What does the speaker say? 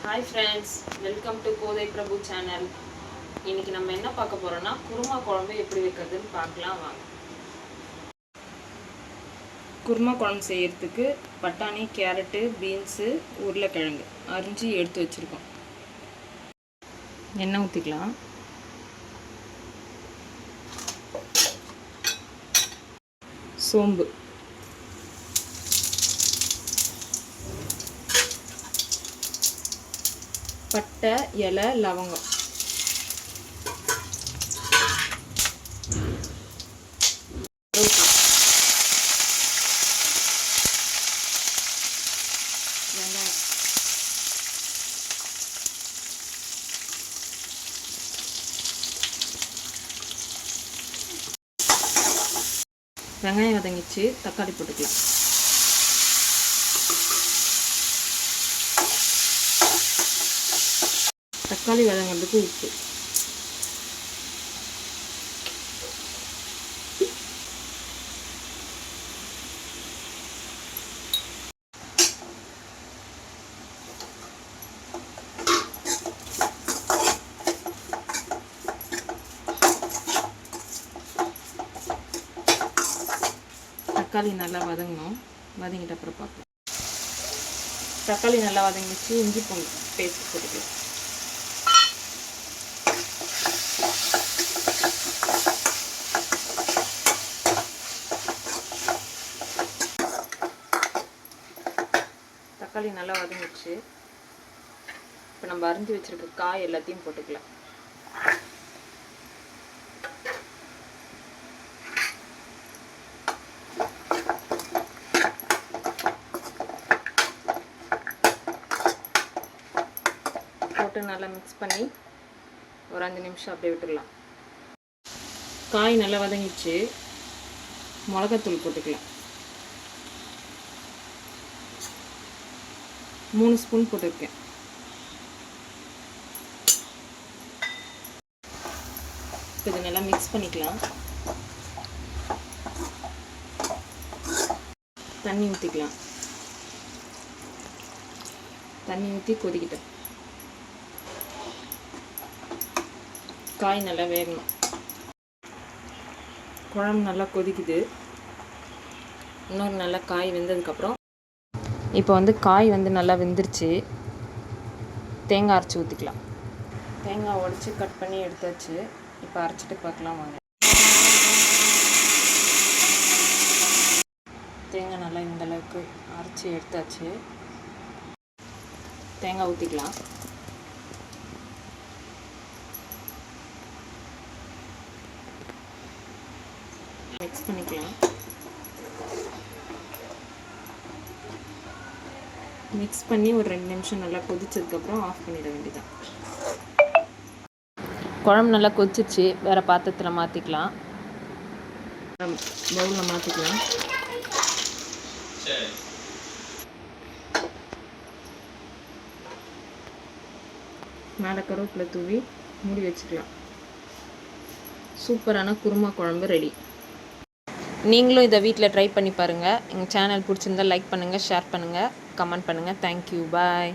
Hi friends, welcome to Kothai Prabhu channel. இன்றைக்கி நம்ம என்ன பார்க்க போகிறோன்னா குருமா குழம்பு எப்படி வைக்கிறதுன்னு பார்க்கலாம் வாங்க. குருமா குழம்பு செய்கிறதுக்கு பட்டாணி, கேரட்டு, பீன்ஸு, உருளைக்கிழங்கு அரிஞ்சு எடுத்து வச்சுருக்கோம். எண்ணெய் ஊற்றிக்கலாம். சோம்பு, பட்டை, இலை, லவங்கம், வெங்காயம், வெங்காயம் வதங்கிச்சு, தக்காளி போட்டுக்கலாம். தக்காளி வதங்கிறதுக்கு உப்பு, தக்காளி நல்லா வதங்கணும். வதங்கிட்ட அப்புறம் பார்க்கலாம். தக்காளி நல்லா வதங்கிச்சு, இஞ்சி பூண்டு பேஸ்ட் போட்டுக்கலாம். தக்காளி நல்லா வதங்கிச்சு. இப்போ நம்ம அரிஞ்சு வச்சிருக்க காய் எல்லாத்தையும் போட்டுக்கலாம். போட்டு நல்லா மிக்ஸ் பண்ணி ஒரு 5 நிமிஷம் அப்படியே விட்டுடலாம். காய் நல்லா வதங்கிச்சு. மிளகாத்தூள் போட்டுக்கலாம். 3 ஸ்பூன் போட்டிருக்கேன். இப்போ இதை நல்லா மிக்ஸ் பண்ணிக்கலாம். தண்ணி ஊற்றிக்கலாம். தண்ணி ஊற்றி கொதிக்கிட்டேன். காய் நல்லா வேகணும். குழம்பு நல்லா கொதிக்குது. இன்னொரு நல்லா காய் வெந்ததுக்கப்புறம் இப்போ காய் நல்லா வெந்துருச்சு. தேங்காய் அரைச்சி ஊற்றிக்கலாம். தேங்காய் உடச்சி கட் பண்ணி எடுத்தாச்சு. இப்போ அரைச்சிட்டு பார்க்கலாம் வாங்க. தேங்காய் நல்லா இந்தளவுக்கு அரைச்சி எடுத்தாச்சு. தேங்காய் ஊற்றிக்கலாம். மிக்ஸ் பண்ணிக்கலாம். மிக்ஸ் பண்ணி ஒரு 2 நிமிஷம் நல்லா கொதிச்சதுக்கப்புறம் ஆஃப் பண்ணிட வேண்டியதான். குழம்பு நல்லா கொதிச்சிச்சு. வேறு பாத்திரத்தில் மாற்றிக்கலாம். பவுலில் மாற்றிக்கலாம். மேலே கருவேப்பிலை தூவி மூடி வச்சுக்கலாம். சூப்பரான குருமா குழம்பு ரெடி. நீங்களும் இதை வீட்டில் ட்ரை பண்ணி பாருங்கள். எங்கள் சேனல் பிடிச்சிருந்தால் லைக் பண்ணுங்கள், ஷேர் பண்ணுங்கள், கமெண்ட் பண்ணுங்கள். தேங்க்யூ, பாய்.